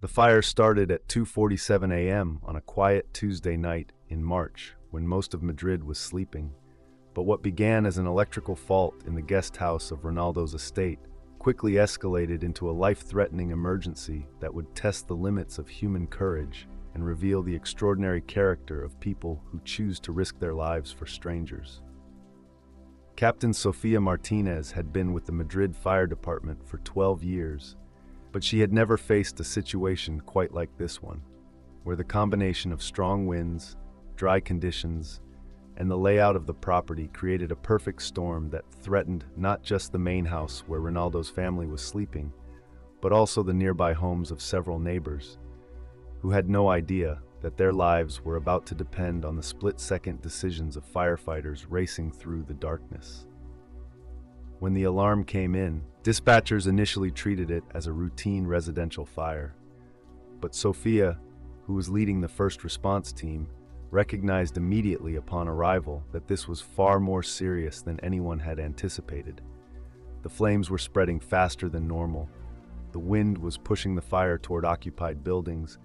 The fire started at 2:47 a.m. on a quiet Tuesday night in March when most of Madrid was sleeping. But what began as an electrical fault in the guest house of Ronaldo's estate quickly escalated into a life-threatening emergency that would test the limits of human courage and reveal the extraordinary character of people who choose to risk their lives for strangers. Captain Sofia Martinez had been with the Madrid Fire Department for 12 years, but she had never faced a situation quite like this one, where the combination of strong winds, dry conditions, and the layout of the property created a perfect storm that threatened not just the main house where Ronaldo's family was sleeping, but also the nearby homes of several neighbors, who had no idea that their lives were about to depend on the split-second decisions of firefighters racing through the darkness. When the alarm came in, dispatchers initially treated it as a routine residential fire. But Sofia, who was leading the first response team, recognized immediately upon arrival that this was far more serious than anyone had anticipated. The flames were spreading faster than normal. The wind was pushing the fire toward occupied buildings,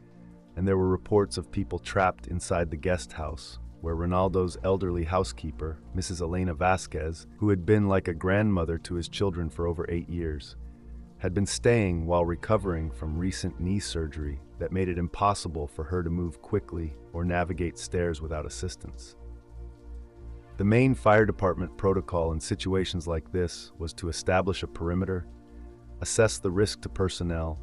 and there were reports of people trapped inside the guest house, where Ronaldo's elderly housekeeper, Mrs. Elena Vasquez, who had been like a grandmother to his children for over 8 years, had been staying while recovering from recent knee surgery that made it impossible for her to move quickly or navigate stairs without assistance. The main fire department protocol in situations like this was to establish a perimeter, assess the risk to personnel,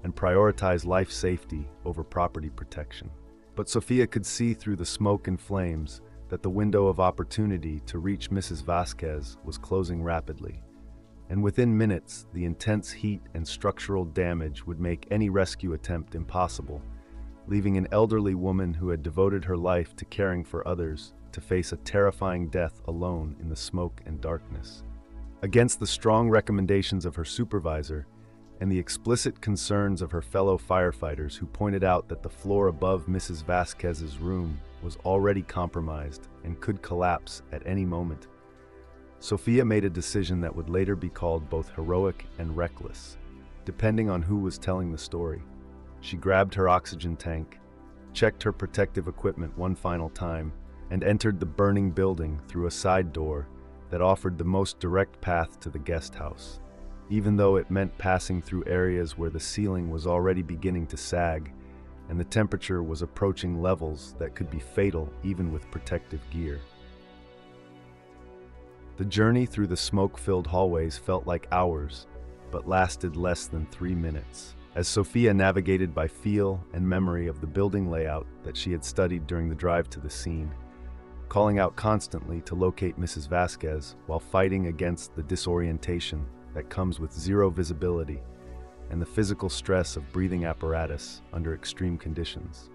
and prioritize life safety over property protection. But Sofia could see through the smoke and flames that the window of opportunity to reach Mrs. Vasquez was closing rapidly, and within minutes, the intense heat and structural damage would make any rescue attempt impossible, leaving an elderly woman who had devoted her life to caring for others to face a terrifying death alone in the smoke and darkness. Against the strong recommendations of her supervisor and the explicit concerns of her fellow firefighters who pointed out that the floor above Mrs. Vasquez's room was already compromised and could collapse at any moment, Sofia made a decision that would later be called both heroic and reckless, depending on who was telling the story. She grabbed her oxygen tank, checked her protective equipment one final time, and entered the burning building through a side door that offered the most direct path to the guest house, even though it meant passing through areas where the ceiling was already beginning to sag and the temperature was approaching levels that could be fatal even with protective gear. The journey through the smoke-filled hallways felt like hours, but lasted less than 3 minutes, as Sofia navigated by feel and memory of the building layout that she had studied during the drive to the scene, calling out constantly to locate Mrs. Vasquez while fighting against the disorientation that comes with zero visibility and the physical stress of breathing apparatus under extreme conditions.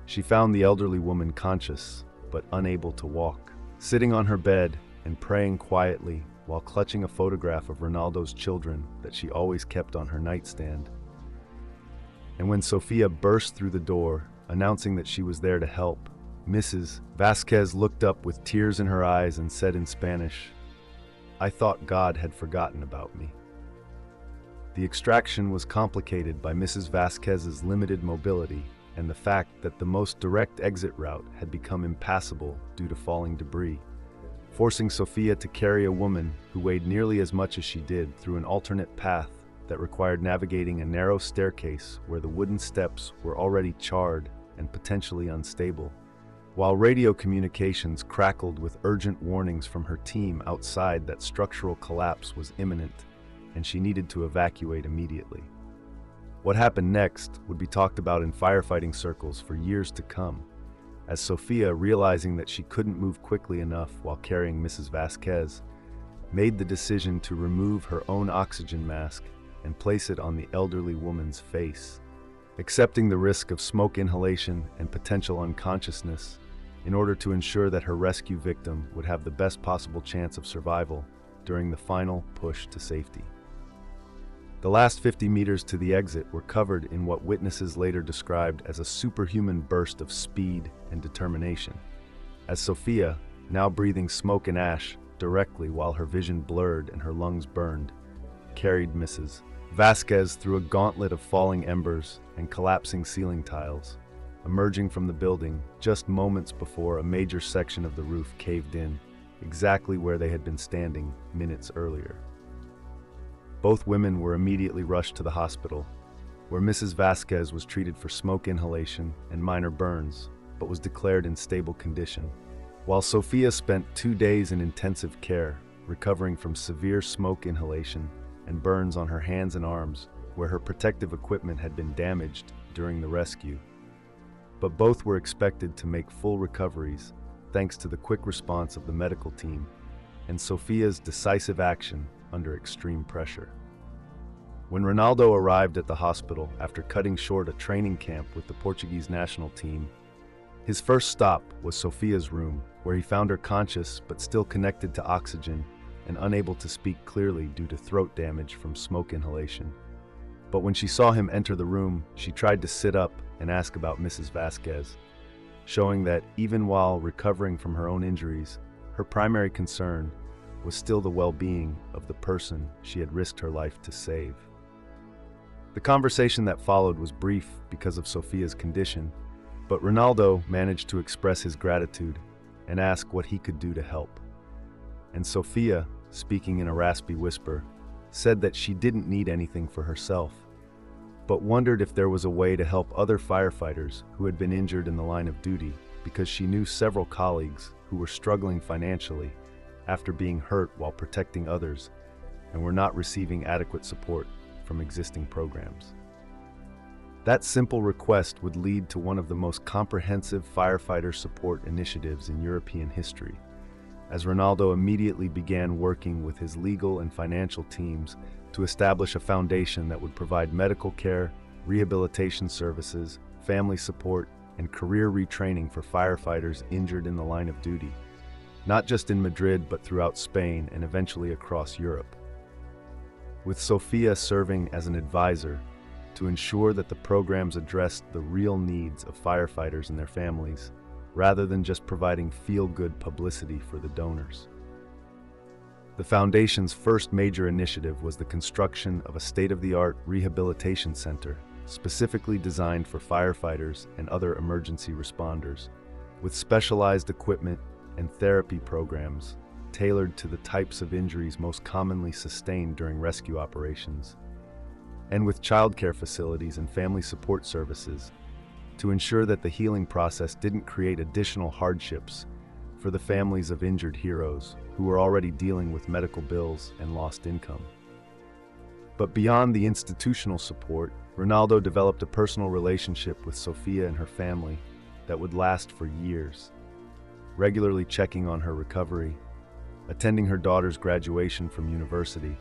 She found the elderly woman conscious but unable to walk, sitting on her bed and praying quietly while clutching a photograph of Ronaldo's children that she always kept on her nightstand. And when Sofia burst through the door, announcing that she was there to help, Mrs. Vasquez looked up with tears in her eyes and said in Spanish, "I thought God had forgotten about me." The extraction was complicated by Mrs. Vasquez's limited mobility and the fact that the most direct exit route had become impassable due to falling debris, forcing Sofia to carry a woman who weighed nearly as much as she did through an alternate path that required navigating a narrow staircase where the wooden steps were already charred and potentially unstable, while radio communications crackled with urgent warnings from her team outside that structural collapse was imminent and she needed to evacuate immediately. What happened next would be talked about in firefighting circles for years to come, as Sofia, realizing that she couldn't move quickly enough while carrying Mrs. Vasquez, made the decision to remove her own oxygen mask and place it on the elderly woman's face, accepting the risk of smoke inhalation and potential unconsciousness in order to ensure that her rescue victim would have the best possible chance of survival during the final push to safety. The last 50 meters to the exit were covered in what witnesses later described as a superhuman burst of speed and determination, as Sofia, now breathing smoke and ash directly while her vision blurred and her lungs burned, carried Mrs. Vasquez through a gauntlet of falling embers and collapsing ceiling tiles, emerging from the building just moments before a major section of the roof caved in, exactly where they had been standing minutes earlier. Both women were immediately rushed to the hospital, where Mrs. Vasquez was treated for smoke inhalation and minor burns, but was declared in stable condition, while Sofia spent 2 days in intensive care, recovering from severe smoke inhalation and burns on her hands and arms, where her protective equipment had been damaged during the rescue. But both were expected to make full recoveries thanks to the quick response of the medical team and Sofia's decisive action under extreme pressure. When Ronaldo arrived at the hospital after cutting short a training camp with the Portuguese national team, his first stop was Sofia's room, where he found her conscious but still connected to oxygen and unable to speak clearly due to throat damage from smoke inhalation. But when she saw him enter the room, she tried to sit up and ask about Mrs. Vasquez, showing that even while recovering from her own injuries, her primary concern was still the well-being of the person she had risked her life to save. The conversation that followed was brief because of Sofia's condition, but Ronaldo managed to express his gratitude and ask what he could do to help. And Sofia, speaking in a raspy whisper, said that she didn't need anything for herself, but wondered if there was a way to help other firefighters who had been injured in the line of duty, because she knew several colleagues who were struggling financially after being hurt while protecting others and were not receiving adequate support from existing programs. That simple request would lead to one of the most comprehensive firefighter support initiatives in European history, as Ronaldo immediately began working with his legal and financial teams to establish a foundation that would provide medical care, rehabilitation services, family support, and career retraining for firefighters injured in the line of duty, not just in Madrid but throughout Spain and eventually across Europe. With Sofia serving as an advisor to ensure that the programs addressed the real needs of firefighters and their families, rather than just providing feel-good publicity for the donors. The Foundation's first major initiative was the construction of a state-of-the-art rehabilitation center specifically designed for firefighters and other emergency responders, with specialized equipment and therapy programs tailored to the types of injuries most commonly sustained during rescue operations, and with childcare facilities and family support services to ensure that the healing process didn't create additional hardships for the families of injured heroes who were already dealing with medical bills and lost income. But beyond the institutional support, Ronaldo developed a personal relationship with Sofia and her family that would last for years, regularly checking on her recovery, attending her daughter's graduation from university,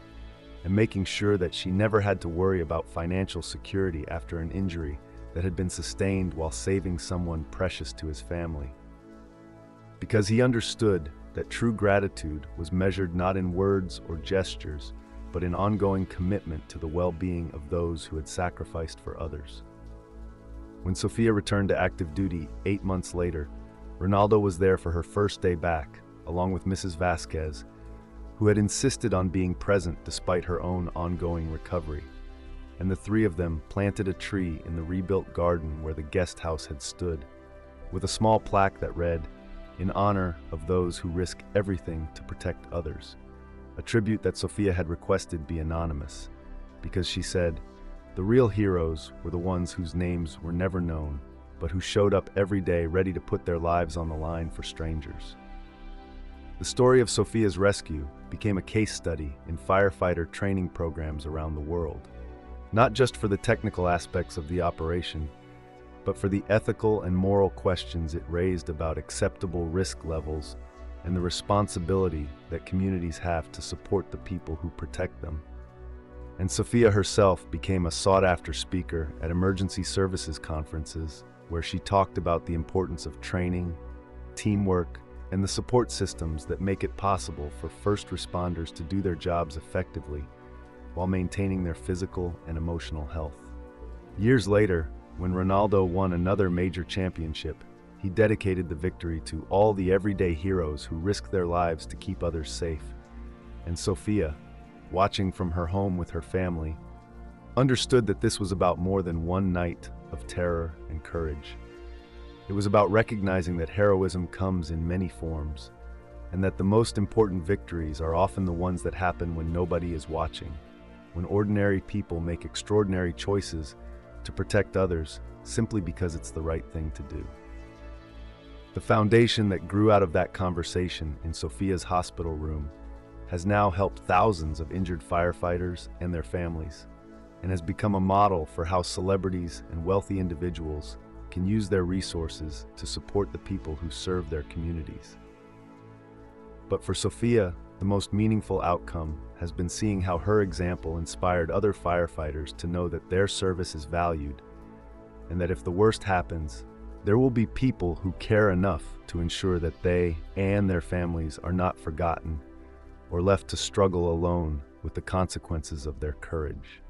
and making sure that she never had to worry about financial security after an injury that had been sustained while saving someone precious to his family. Because he understood that true gratitude was measured not in words or gestures, but in ongoing commitment to the well-being of those who had sacrificed for others. When Sofia returned to active duty 8 months later, Ronaldo was there for her first day back, along with Mrs. Vasquez, who had insisted on being present despite her own ongoing recovery, and the three of them planted a tree in the rebuilt garden where the guest house had stood, with a small plaque that read, "In honor of those who risk everything to protect others," a tribute that Sofia had requested be anonymous, because she said, the real heroes were the ones whose names were never known, but who showed up every day ready to put their lives on the line for strangers. The story of Sofia's rescue became a case study in firefighter training programs around the world, not just for the technical aspects of the operation, but for the ethical and moral questions it raised about acceptable risk levels and the responsibility that communities have to support the people who protect them. And Sofia herself became a sought-after speaker at emergency services conferences, where she talked about the importance of training, teamwork, and the support systems that make it possible for first responders to do their jobs effectively while maintaining their physical and emotional health. Years later, when Ronaldo won another major championship, he dedicated the victory to all the everyday heroes who risked their lives to keep others safe. And Sofia, watching from her home with her family, understood that this was about more than one night of terror and courage. It was about recognizing that heroism comes in many forms, and that the most important victories are often the ones that happen when nobody is watching, when ordinary people make extraordinary choices to protect others simply because it's the right thing to do. The foundation that grew out of that conversation in Sofia's hospital room has now helped thousands of injured firefighters and their families, and has become a model for how celebrities and wealthy individuals can use their resources to support the people who serve their communities. But for Sofia, the most meaningful outcome has been seeing how her example inspired other firefighters to know that their service is valued, and that if the worst happens, there will be people who care enough to ensure that they and their families are not forgotten or left to struggle alone with the consequences of their courage.